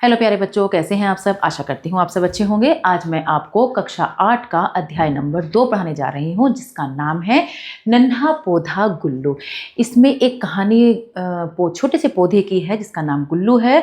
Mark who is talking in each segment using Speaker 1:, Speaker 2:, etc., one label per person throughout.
Speaker 1: Hello प्यारे बच्चों, कैसे हैं आप सब। आशा करती हूँ आप सब अच्छे होंगे। आज मैं आपको कक्षा 8 का अध्याय नंबर 2 पढ़ाने जा रही हूँ, जिसका नाम है नन्हा पौधा गुल्लू। इसमें एक कहानी छोटे से पौधे की है जिसका नाम गुल्लू है।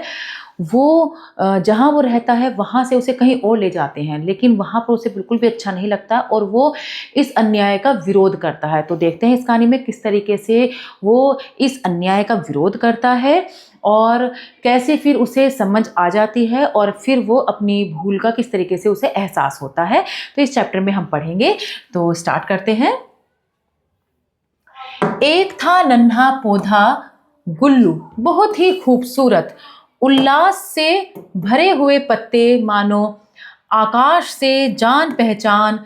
Speaker 1: वो जहाँ वो रहता है वहाँ से उसे कहीं और ले जाते हैं, लेकिन वहाँ पर उसे बिल्कुल भी अच्छा नहीं लगता और वो इस अन्याय का विरोध करता है। तो देखते हैं इस कहानी में किस तरीके से वो इस अन्याय का विरोध करता है और कैसे फिर उसे समझ आ जाती है और फिर वो अपनी भूल का किस तरीके से उसे एहसास होता है। तो इस चैप्टर में हम पढ़ेंगे, तो स्टार्ट करते हैं। एक था नन्हा पौधा गुल्लू, बहुत ही खूबसूरत, उल्लास से भरे हुए पत्ते मानो आकाश से जान पहचान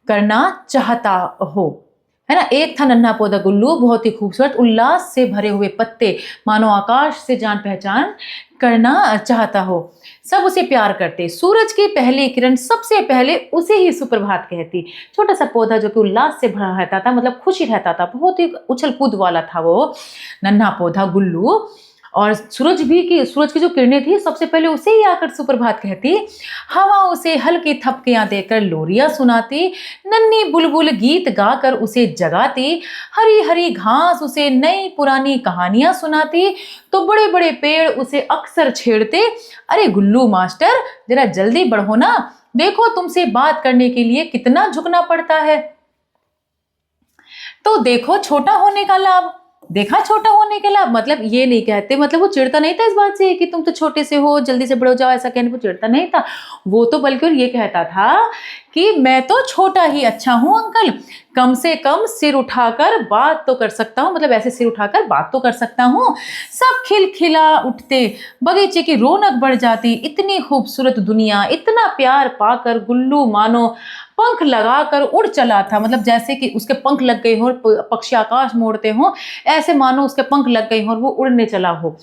Speaker 1: करना चाहता हो, है ना। एक था नन्हा पौधा गुल्लू, बहुत ही खूबसूरत, उल्लास से भरे हुए पत्ते मानो आकाश से जान पहचान करना चाहता हो। सब उसे प्यार करते, सूरज की पहली किरण सबसे पहले उसे ही सुप्रभात कहती। छोटा सा पौधा जो कि उल्लास से भरा रहता था, मतलब खुशी रहता था, बहुत ही उछल कूद वाला था वो नन्हा पौधा गुल्लू। और सूरज की जो किरणें थी सबसे पहले उसे ही आकर सुप्रभात कहती। हवा उसे हल्की थपकियां देकर लोरियां सुनाती, नन्ही बुलबुल गीत गाकर उसे जगाती, हरी हरी घास उसे नई पुरानी कहानियां सुनाती, तो बड़े बड़े पेड़ उसे अक्सर छेड़ते। अरे गुल्लू मास्टर, जरा जल्दी बढ़ो ना, देखो तुमसे बात करने के लिए कितना झुकना पड़ता है। तो देखो छोटा होने का लाभ, देखा छोटा होने के लाभ, मतलब ये नहीं कहते, मतलब वो चिढ़ता नहीं था इस बात से कि तुम तो छोटे से हो, जल्दी से बड़ो जाओ, ऐसा कहने को चिढ़ता नहीं था वो, तो बल्कि ये कहता था कि मैं तो छोटा ही अच्छा हूं अंकल, कम से कम सिर उठाकर बात तो कर सकता हूं, मतलब ऐसे सिर उठाकर बात तो कर सकता हूं। सब खिलखिला उठते, बगीचे की रौनक बढ़ जाती, इतनी खूबसूरत दुनिया, इतना प्यार पाकर गुल्लू मानो पंख लगाकर उड़ चला था, मतलब जैसे कि उसके पंख लग गए हो, पक्षी आकाश मोड़ते हो, ऐसे मानो उसके पंख लग गए हो और वो उड़ने चला हो।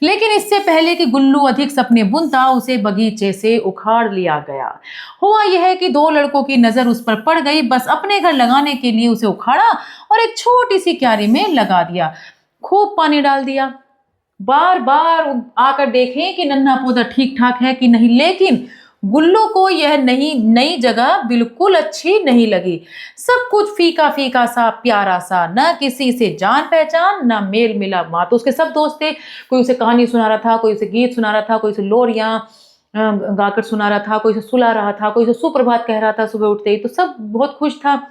Speaker 1: लेकिन इससे पहले कि गुल्लू अधिक सपने बुनता, उसे बगीचे से उखाड़ लिया गया। हुआ यह कि दो लड़कों की नजर उस पर पड़ गई, बस अपने घर लगाने के लिए उसे उखाड़ा और एक छोटी सी क्यारी में लगा दिया। खूब पानी डाल दिया, बार बार आकर देखें कि नन्हा पौधा ठीक ठाक है कि नहीं, लेकिन गुल्लू को यह नई जगह बिल्कुल अच्छी नहीं लगी। सब कुछ फीका फीका सा, प्यारा सा, न किसी से जान पहचान, न मेल मिलाप। तो उसके सब दोस्त थे, कोई उसे कहानी सुना रहा था, कोई उसे गीत सुना रहा था, कोई उसे लोरियां गाकर सुना रहा था, कोई उसे सुला रहा था, कोई उसे सुप्रभात कह रहा था सुबह उठते ही, तो सब बहुत खुश था।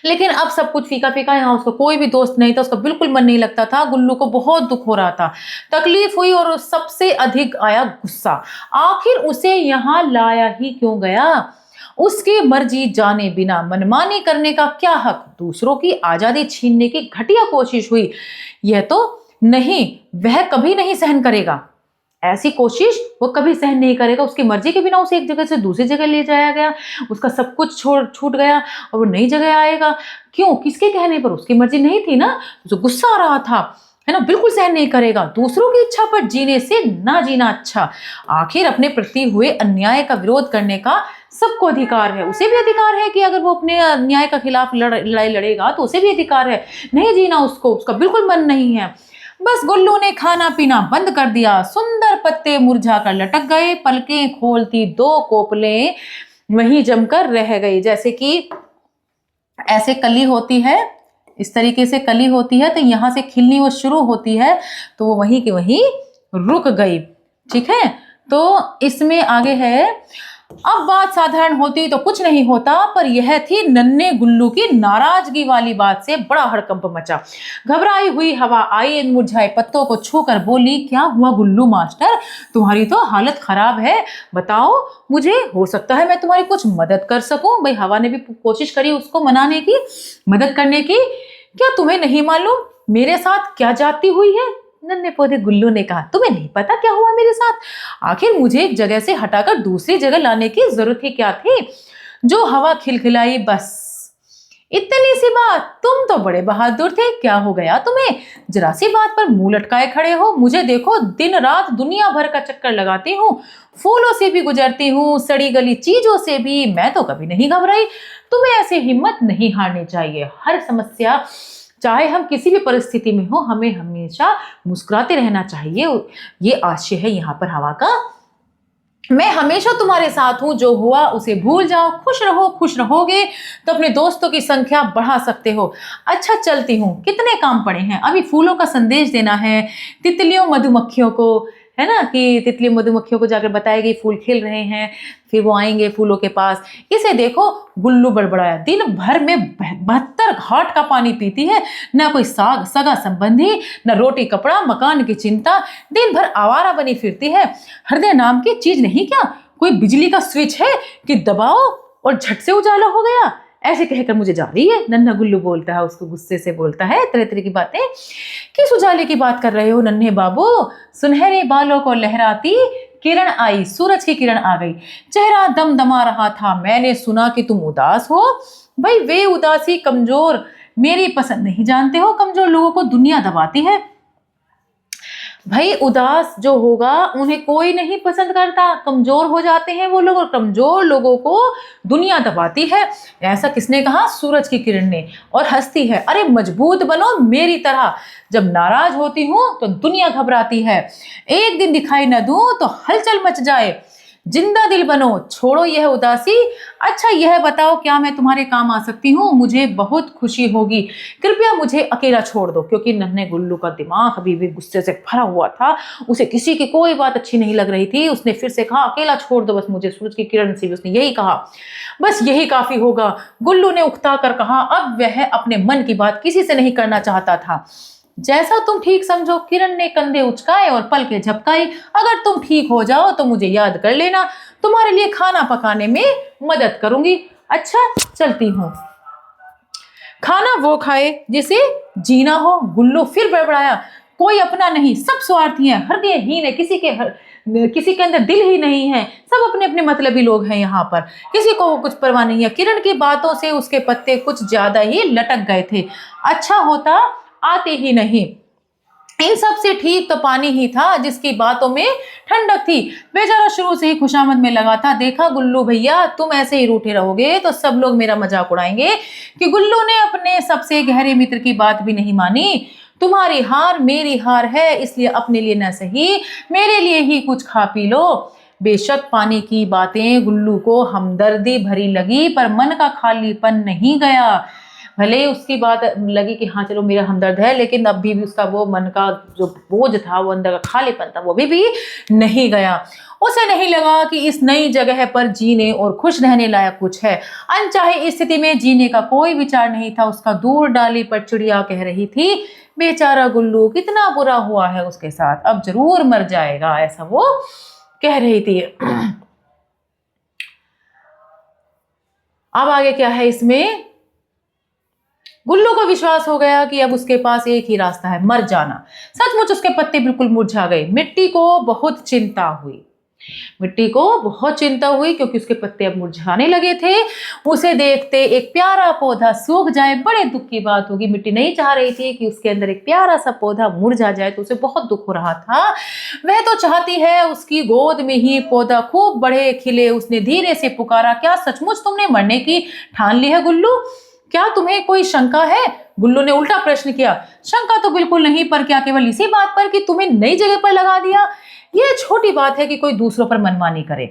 Speaker 1: लेकिन अब सब कुछ फीका फीका, यहाँ उसका कोई भी दोस्त नहीं था, उसका बिल्कुल मन नहीं लगता था। गुल्लू को बहुत दुख हो रहा था, तकलीफ हुई और सबसे अधिक आया गुस्सा। आखिर उसे यहाँ लाया ही क्यों गया? उसकी मर्जी जाने बिना मनमानी करने का क्या हक? दूसरों की आजादी छीनने की घटिया कोशिश हुई, यह तो नहीं, वह कभी नहीं सहन करेगा। ऐसी कोशिश वो कभी सहन नहीं करेगा। उसकी मर्जी के बिना उसे एक जगह से दूसरी जगह ले जाया गया, उसका सब कुछ छूट गया और वो नई जगह आएगा। क्यों? किसके कहने पर? उसकी मर्जी नहीं थी ना, उसे गुस्सा आ रहा था, है ना। बिल्कुल सहन नहीं करेगा। दूसरों की इच्छा पर जीने से ना जीना अच्छा। आखिर अपने प्रति हुए अन्याय का विरोध करने का सबको अधिकार है। उसे भी अधिकार है कि अगर वो अपने अन्याय के खिलाफ लड़ाई लड़ेगा तो उसे भी अधिकार है। नहीं जीना उसको, उसका बिल्कुल मन नहीं है। बस गुल्लू ने खाना पीना बंद कर दिया। सुंदर पत्ते मुरझा कर लटक गए, पलकें खोलती दो कोपलें वहीं जमकर रह गई। जैसे कि ऐसे कली होती है, इस तरीके से कली होती है, तो यहां से खिलनी वो शुरू होती है, तो वो वहीं की वहीं रुक गई। ठीक है, तो इसमें आगे है, अब बात साधारण होती तो कुछ नहीं होता, पर यह थी नन्हे गुल्लू की नाराजगी वाली बात से बड़ा हड़कंप मचा। घबराई हुई हवा आई, मुरझाए पत्तों को छूकर बोली, क्या हुआ गुल्लू मास्टर, तुम्हारी तो हालत खराब है, बताओ मुझे, हो सकता है मैं तुम्हारी कुछ मदद कर सकूं। भाई हवा ने भी कोशिश करी उसको मनाने की, मदद करने की। क्या तुम्हें नहीं मालूम मेरे साथ क्या जाती हुई है? नन्हे पौधे गुल्लू ने कहा, तुम्हें नहीं पता क्या हुआ मेरे साथ? आखिर मुझे एक जगह से हटाकर दूसरी जगह लाने की जरूरत ही क्या थी? जो हवा खिलखिलाई, बस इतनी सी बात। तुम तो बड़े बहादुर थे, क्या हो गया तुम्हें? जरा सी बात पर मुंह लटकाए खड़े हो। मुझे देखो, दिन रात दुनिया भर का चक्कर लगाती हूँ, फूलों से भी गुजरती हूँ, सड़ी गली चीजों से भी, मैं तो कभी नहीं घबराई। तुम्हें ऐसे हिम्मत नहीं हारनी चाहिए। हर समस्या चाहे हम किसी भी परिस्थिति में हो, हमें हमेशा मुस्कुराते रहना चाहिए। ये आशय है यहाँ पर हवा का। मैं हमेशा तुम्हारे साथ हूं, जो हुआ उसे भूल जाओ, खुश रहो, खुश रहोगे तो अपने दोस्तों की संख्या बढ़ा सकते हो। अच्छा चलती हूँ, कितने काम पड़े हैं, अभी फूलों का संदेश देना है तितलियों मधुमक्खियों को, है ना, कि तितलियों मधुमक्खियों को जाकर बताएगी फूल खिल रहे हैं, फिर वो आएंगे फूलों के पास। इसे देखो, गुल्लू बड़बड़ाया, दिन भर में 72 घाट का पानी पीती है, ना कोई साग सगा संबंधी, न रोटी कपड़ा मकान की चिंता, दिन भर आवारा बनी फिरती है। हृदय नाम की चीज नहीं क्या, कोई बिजली का स्विच है कि दबाओ और झट से उजाला हो गया। ऐसे कहकर मुझे जा रही है। नन्हा गुल्लू बोलता है, उसको गुस्से से बोलता है तरह तरह की बातें। किस उजाले की बात कर रहे हो नन्हे बाबू, सुनहरे बालों को लहराती किरण आई, सूरज की किरण आ गई, चेहरा दमदमा रहा था, मैंने सुना कि तुम उदास हो। भाई वे उदासी कमजोर मेरी पसंद नहीं, जानते हो कमजोर लोगों को दुनिया दबाती है। भाई उदास जो होगा उन्हें कोई नहीं पसंद करता, कमजोर हो जाते हैं वो लोग, और कमजोर लोगों को दुनिया दबाती है। ऐसा किसने कहा? सूरज की किरण ने। और हंसती है, अरे मजबूत बनो मेरी तरह, जब नाराज होती हूं तो दुनिया घबराती है, एक दिन दिखाई न दूं तो हलचल मच जाए, जिंदा दिल बनो, छोड़ो यह उदासी। अच्छा यह बताओ, क्या मैं तुम्हारे काम आ सकती हूँ? मुझे बहुत खुशी होगी, कृपया मुझे अकेला छोड़ दो। क्योंकि नन्हे गुल्लू का दिमाग अभी भी गुस्से से भरा हुआ था, उसे किसी की कोई बात अच्छी नहीं लग रही थी। उसने फिर से कहा, अकेला छोड़ दो बस मुझे, सूरज की किरण से भी उसने यही कहा, बस यही काफी होगा। गुल्लू ने उकता कर कहा, अब वह अपने मन की बात किसी से नहीं करना चाहता था। जैसा तुम ठीक समझो। किरण ने कंधे उचकाए और पलकें झपकाई, अगर तुम ठीक हो जाओ तो मुझे याद कर लेना, तुम्हारे लिए खाना पकाने में मदद करूंगी। अच्छा चलती हूँ। खाना वो खाए जिसे जीना हो। गुल्लू फिर बड़बड़ाया, कोई अपना नहीं, सब स्वार्थी है, हृदयहीन है, किसी के अंदर दिल ही नहीं है, सब अपने अपने मतलबी लोग हैं यहाँ पर, किसी को कुछ परवाह नहीं है। किरण की बातों से उसके पत्ते कुछ ज्यादा ही लटक गए थे। अच्छा होता आते ही नहीं, इन सब से ठीक तो पानी ही था जिसकी बातों में ठंडक थी। बेचारा शुरू से ही खुशामद में लगा था। देखा गुल्लू भैया, तुम ऐसे ही रूठे रहोगे तो सब लोग मेरा मजाक उड़ाएंगे कि गुल्लू ने अपने सबसे गहरे मित्र की बात भी नहीं मानी। तुम्हारी हार मेरी हार है, इसलिए अपने लिए न सही मेरे लिए ही कुछ खा पी लो। बेशक पानी की बातें गुल्लू को हमदर्दी भरी लगी, पर मन का खालीपन नहीं गया। भले ही उसकी बात लगी कि हाँ चलो मेरा हमदर्द है, लेकिन अब भी उसका वो मन का जो बोझ था, वो अंदर का खालीपन था, वो भी नहीं गया। उसे नहीं लगा कि इस नई जगह पर जीने और खुश रहने लायक कुछ है। अनचाहे इस स्थिति में जीने का कोई विचार नहीं था। उसका दूर डाली पर चिड़िया कह रही थी, बेचारा गुल्लू, कितना बुरा हुआ है उसके साथ, अब जरूर मर जाएगा, ऐसा वो कह रही थी। अब आगे क्या है इसमें? गुल्लू को विश्वास हो गया कि अब उसके पास एक ही रास्ता है, मर जाना। सचमुच उसके पत्ते बिल्कुल मुरझा गए। मिट्टी को बहुत चिंता हुई, क्योंकि उसके पत्ते अब मुरझाने लगे थे। उसे देखते एक प्यारा पौधा सूख जाए, बड़े दुख की बात होगी। मिट्टी नहीं चाह रही थी कि उसके अंदर एक प्यारा सा पौधा मुरझा जाए, तो उसे बहुत दुख हो रहा था। वह तो चाहती है उसकी गोद में ही पौधा खूब बढ़े खिले। उसने धीरे से पुकारा, क्या सचमुच तुमने मरने की ठान ली है गुल्लू? क्या तुम्हें कोई शंका है? गुल्लू ने उल्टा प्रश्न किया। शंका तो बिल्कुल नहीं, पर क्या केवल इसी बात पर कि तुम्हें नई जगह पर लगा दिया? यह छोटी बात है कि कोई दूसरों पर मनमानी करे।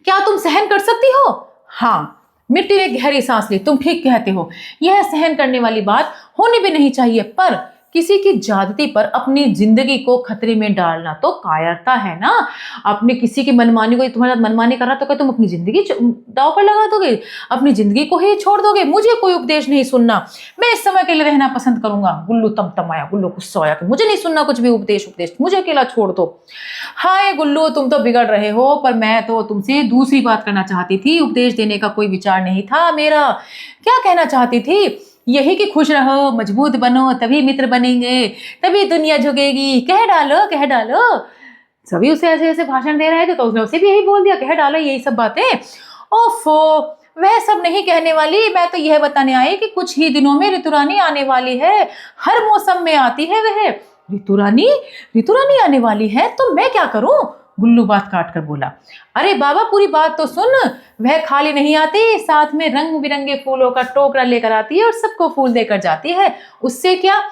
Speaker 1: क्या तुम सहन कर सकती हो? हाँ। मिट्टी ने गहरी सांस ली। तुम ठीक कहते हो, यह सहन करने वाली बात होनी भी नहीं चाहिए, पर किसी की ज्यादती पर अपनी जिंदगी को खतरे में डालना तो कायरता है ना। अपने किसी की मनमानी को, तुम्हारे साथ मनमानी कर रहा तो क्या तुम अपनी जिंदगी दांव पर लगा दोगे? अपनी जिंदगी को ही छोड़ दोगे? मुझे कोई उपदेश नहीं सुनना, मैं इस समय के लिए रहना पसंद करूंगा। गुल्लू तमतमाया, गुल्लू गुस्सा आया कि मुझे नहीं सुनना कुछ भी उपदेश, मुझे अकेला छोड़ दो। हाय गुल्लू, तुम तो बिगड़ रहे हो, पर मैं तो तुमसे दूसरी बात करना चाहती थी, उपदेश देने का कोई विचार नहीं था मेरा। क्या कहना चाहती थी? यही कि खुश रहो, मजबूत बनो, तभी मित्र बनेंगे, तभी दुनिया झुकेगी। कह डालो। सभी उसे ऐसे ऐसे भाषण दे रहे थे, तो उसने उसे भी यही बोल दिया, कह डालो यही सब बातें। ओफो, वह सब नहीं कहने वाली, मैं तो यह बताने आई कि कुछ ही दिनों में ऋतुरानी आने वाली है। हर मौसम में आती है वह। ऋतुरानी आने वाली है, तो मैं क्या करूं? गुल्लू बात काट कर बोला। अरे बाबा पूरी बात तो सुन, वह खाली नहीं आती, साथ में रंग बिरंगे फूलों का टोकरा लेकर आती है और सबको फूल देकर जाती है। उससे क्या,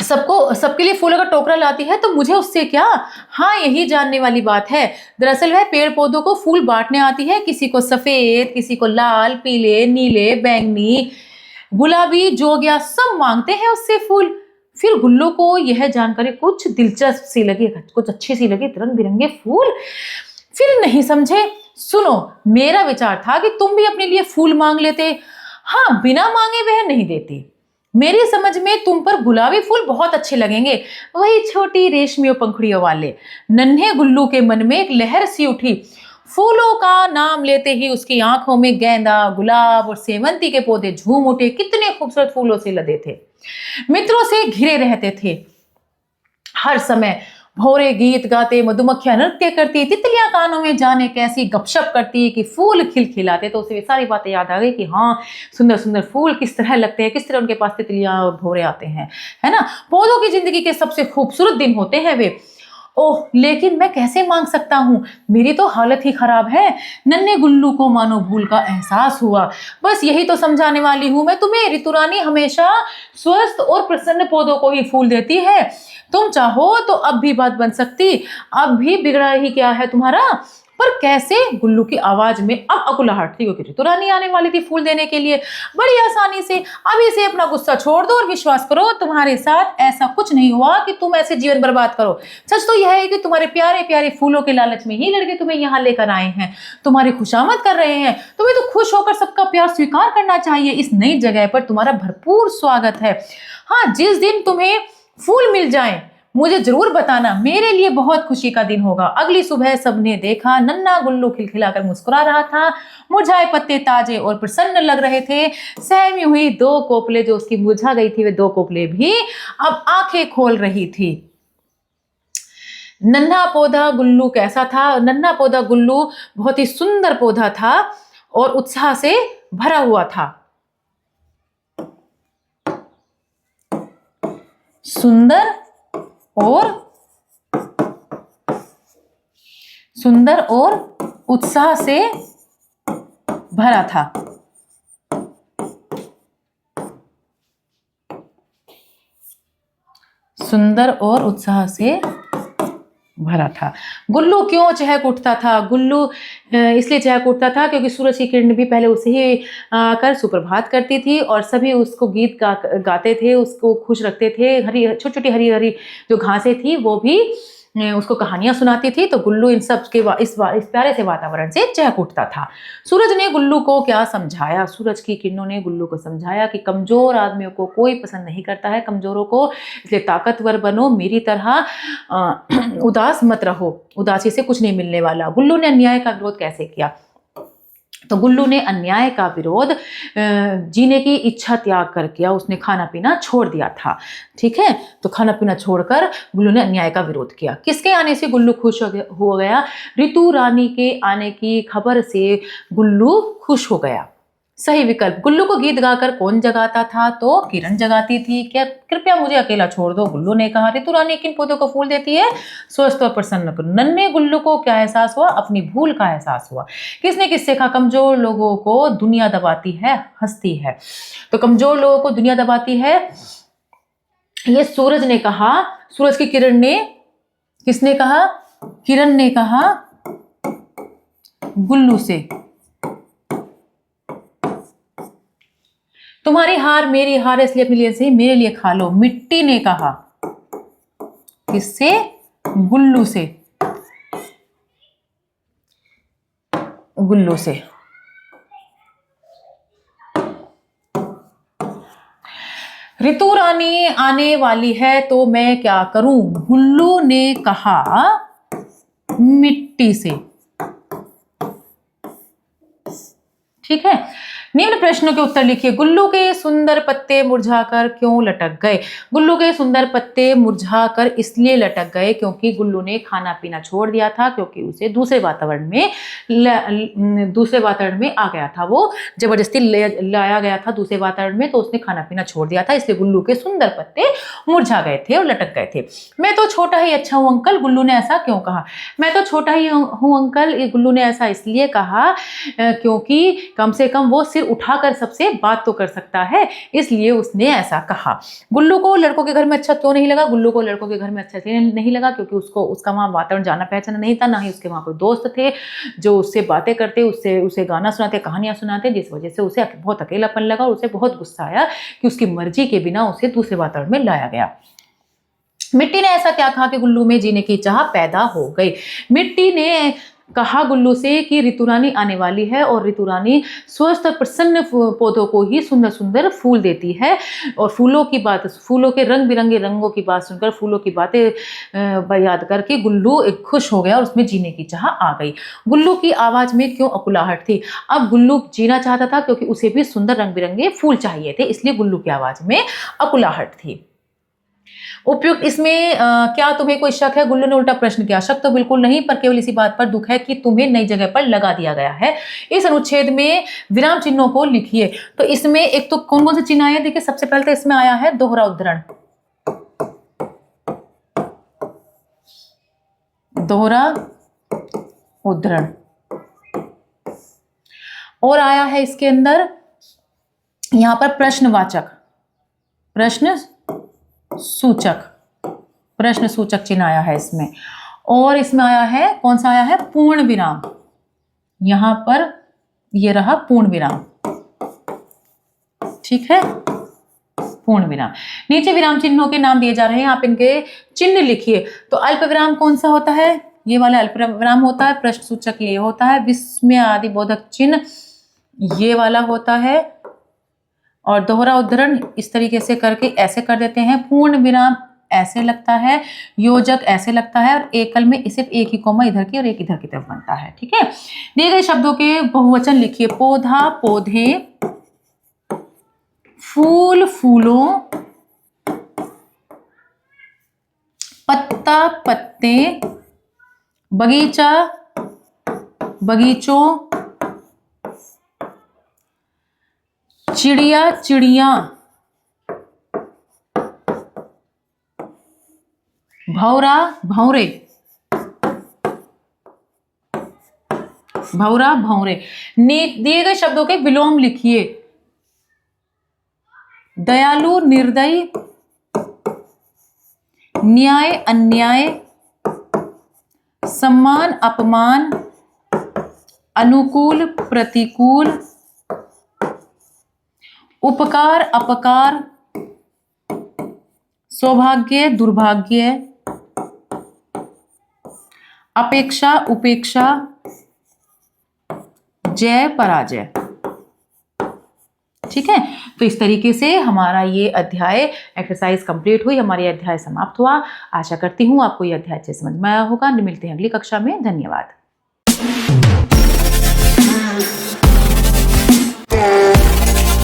Speaker 1: सबके लिए फूलों का टोकरा लाती है, तो मुझे उससे क्या। हाँ यही जानने वाली बात है। दरअसल वह पेड़ पौधों को फूल बांटने आती है, किसी को सफेद, किसी को लाल, पीले, नीले, बैंगनी, गुलाबी, जोगिया, सब मांगते हैं उससे फूल। फिर गुल्लू को यह जानकारी कुछ दिलचस्प सी लगी, कुछ अच्छी सी लगी, रंग बिरंगे फूल। फिर नहीं समझे। सुनो, मेरा विचार था कि तुम भी अपने लिए फूल मांग लेते। हाँ बिना मांगे वह नहीं देती। मेरी समझ में तुम पर गुलाबी फूल बहुत अच्छे लगेंगे, वही छोटी रेशमी पंखुड़ियों वाले। नन्हे गुल्लू के मन में एक लहर सी उठी। फूलों का नाम लेते ही उसकी आंखों में गेंदा, गुलाब और सेवंती के पौधे झूम उठे। कितने खूबसूरत फूलों से लदे थे, मित्रों से घिरे रहते थे। हर समय भौरे गीत गाते, मधुमक्खियां नृत्य करती, तितलियां कानों में जाने कैसी गपशप करती कि फूल खिलखिलाते। तो उसे सारी बातें याद आ गई कि हाँ सुंदर सुंदर फूल किस तरह लगते हैं, किस तरह उनके पास तितलियां और भौरे आते हैं, है ना। पौधों की जिंदगी के सबसे खूबसूरत दिन होते हैं वे। ओह लेकिन मैं कैसे मांग सकता हूँ, मेरी तो हालत ही खराब है। नन्हे गुल्लू को मानो भूल का एहसास हुआ। बस यही तो समझाने वाली हूँ मैं तुम्हें, ऋतु रानी हमेशा स्वस्थ और प्रसन्न पौधों को ही फूल देती है। तुम चाहो तो अब भी बात बन सकती, अब भी बिगड़ा ही क्या है तुम्हारा। पर कैसे, गुल्लू की आवाज में अब अकुलाहट थी, क्योंकि ऋतु रानी आने वाली थी फूल देने के लिए। बड़ी आसानी से, अभी से अपना गुस्सा छोड़ दो और विश्वास करो तुम्हारे साथ ऐसा कुछ नहीं हुआ कि तुम ऐसे जीवन बर्बाद करो। सच तो यह है कि तुम्हारे प्यारे प्यारे फूलों के लालच में ही लड़के तुम्हें यहाँ लेकर आए हैं, तुम्हारी खुशामद कर रहे हैं। तुम्हें तो खुश होकर सबका प्यार स्वीकार करना चाहिए। इस नई जगह पर तुम्हारा भरपूर स्वागत है। हाँ जिस दिन तुम्हें फूल मिल जाए मुझे जरूर बताना, मेरे लिए बहुत खुशी का दिन होगा। अगली सुबह सबने देखा, नन्हा गुल्लू खिलखिलाकर मुस्कुरा रहा था। मुरझाए पत्ते ताजे और प्रसन्न लग रहे थे। सहमी हुई दो कोपले जो उसकी मुरझा गई थी, वे दो कोपले भी अब आंखें खोल रही थी। नन्हा पौधा गुल्लू कैसा था? नन्हा पौधा गुल्लू बहुत ही सुंदर पौधा था और उत्साह से भरा हुआ था। सुंदर और उत्साह से भरा था। सुंदर और उत्साह से भरा था। गुल्लू क्यों चहक उठता था? गुल्लू इसलिए चहक उठता था क्योंकि सूरज की किरण भी पहले उसे ही आकर सुप्रभात करती थी और सभी उसको गीत गाते थे, उसको खुश रखते थे। हरी छोटी छोटी हरी हरी जो घासें थी वो भी उसको कहानियां सुनाती थी। तो गुल्लू इन सब के इस प्यारे से वातावरण से चहक उठता था। सूरज ने गुल्लू को क्या समझाया? सूरज की किरणों ने गुल्लू को समझाया कि कमजोर आदमियों को कोई पसंद नहीं करता है, कमजोरों को, इसलिए ताकतवर बनो, मेरी तरह उदास मत रहो, उदासी से कुछ नहीं मिलने वाला। गुल्लू ने अन्याय का विरोध कैसे किया? तो गुल्लू ने अन्याय का विरोध जीने की इच्छा त्याग कर किया। उसने खाना पीना छोड़ दिया था। ठीक है, तो खाना पीना छोड़कर गुल्लू ने अन्याय का विरोध किया। किसके आने से गुल्लू खुश हो गया? ऋतु रानी के आने की खबर से गुल्लू खुश हो गया। सही विकल्प। गुल्लू को गीत गाकर कौन जगाता था? तो किरण जगाती थी। क्या कृपया मुझे अकेला छोड़ दो, गुल्लू ने कहा। ऋतु रानी किन पौधों को फूल देती है? स्वस्थ और प्रसन्न को। नन्हे गुल्लू को क्या एहसास हुआ? अपनी भूल का एहसास हुआ। किसने किससे कहा? कमजोर लोगों को दुनिया दबाती है, हंसती है। तो कमजोर लोगों को दुनिया दबाती है, ये सूरज ने कहा। सूरज की किरण ने, किसने कहा? किरण ने कहा गुल्लू से। तुम्हारी हार मेरी हार, इसलिए अपने लिए से मेरे लिए खा लो, मिट्टी ने कहा। किससे? गुल्लू से। गुल्लू से। ऋतु रानी आने वाली है तो मैं क्या करूं? गुल्लू ने कहा मिट्टी से। ठीक है, निम्न प्रश्नों के उत्तर लिखिए। गुल्लू के सुंदर पत्ते मुरझाकर क्यों लटक गए? गुल्लू के सुंदर पत्ते मुरझाकर इसलिए लटक गए क्योंकि गुल्लू ने खाना पीना छोड़ दिया था, क्योंकि उसे दूसरे वातावरण में आ गया था। वो जबरदस्ती लाया गया था दूसरे वातावरण में, तो उसने खाना पीना छोड़ दिया था, इसलिए गुल्लू के सुंदर पत्ते मुरझा गए थे और लटक गए थे। मैं तो छोटा ही अच्छा हूं अंकल, गुल्लू ने ऐसा क्यों कहा? मैं तो छोटा ही हूं अंकल, गुल्लू ने ऐसा इसलिए कहा क्योंकि कम से कम वो सिर उठाकर सबसे बात तो कर सकता है, इसलिए उसने ऐसा कहा। गुल्लू को लड़कों के घर में अच्छा क्यों नहीं लगा? गुल्लू को लड़कों के घर में अच्छा इसलिए नहीं लगा क्योंकि उसका वहाँ वातावरण जाना पहचाना नहीं था, ना ही उसके वहाँ कोई दोस्त थे जो उससे बातें करते, उसे गाना सुनाते, कहानियां सुनाते, जिस वजह से उसे बहुत अकेलापन लगा और उसे बहुत गुस्सा आया कि उसकी मर्जी के बिना उसे दूसरे वातावरण में लाया गया। मिट्टी ने ऐसा क्या कहा कि गुल्लू में जीने की चाह पैदा हो गई? मिट्टी ने कहा गुल्लू से कि ऋतुरानी आने वाली है और ऋतुरानी स्वस्थ और प्रसन्न पौधों को ही सुंदर सुंदर फूल देती है, और फूलों के रंग बिरंगे रंगों की बात सुनकर, फूलों की बातें याद करके गुल्लू एक खुश हो गया और उसमें जीने की चाह आ गई। गुल्लू की आवाज में क्यों अकुलाहट थी? अब गुल्लू जीना चाहता था क्योंकि उसे भी सुंदर रंग बिरंगे फूल चाहिए थे, इसलिए गुल्लू की आवाज में अकुलाहट थी। उपयुक्त इसमें क्या तुम्हें कोई शक है? गुल्लू ने उल्टा प्रश्न किया। शक तो बिल्कुल नहीं, पर केवल इसी बात पर दुख है कि तुम्हें नई जगह पर लगा दिया गया है। इस अनुच्छेद में विराम चिन्हों को लिखिए। तो इसमें एक तो कौन कौन से चिन्ह आए हैं? देखिए, सबसे पहले तो इसमें आया है दोहरा उद्धरण, दोहरा उद्धरण, और आया है इसके अंदर यहां पर प्रश्नवाचक, प्रश्न सूचक चिन्ह आया है इसमें, और इसमें आया है कौन सा आया है? पूर्ण विराम। यहां पर ये रहा पूर्ण विराम, ठीक है, पूर्ण विराम। नीचे विराम चिन्हों के नाम दिए जा रहे हैं, आप इनके चिन्ह लिखिए। तो अल्प विराम कौन सा होता है? ये वाला अल्प विराम होता है। प्रश्न सूचक ये होता है। विस्मय आदि बोधक चिन्ह ये वाला होता है, और दोहरा उद्धरण इस तरीके से करके ऐसे कर देते हैं। पूर्ण विराम ऐसे लगता है, योजक ऐसे लगता है, और एकल में सिर्फ एक ही कोमा इधर की और एक इधर की तरफ बनता है, ठीक है। दिए गए शब्दों के बहुवचन लिखिए। पौधा पौधे, फूल फूलों, पत्ता पत्ते, बगीचा बगीचों, चिड़िया चिड़िया, भौरा भौरे, भौरा भौरे। दिए गए शब्दों के विलोम लिखिए। दयालु निर्दयी, न्याय अन्याय, सम्मान अपमान, अनुकूल प्रतिकूल, उपकार अपकार, सौभाग्य दुर्भाग्य, अपेक्षा उपेक्षा, जय पराजय, ठीक है। तो इस तरीके से हमारा ये अध्याय एक्सरसाइज कंप्लीट हुई, हमारा ये अध्याय समाप्त हुआ। आशा करती हूँ आपको ये अध्याय अच्छे समझ में आया होगा। मिलते हैं अगली कक्षा में। धन्यवाद।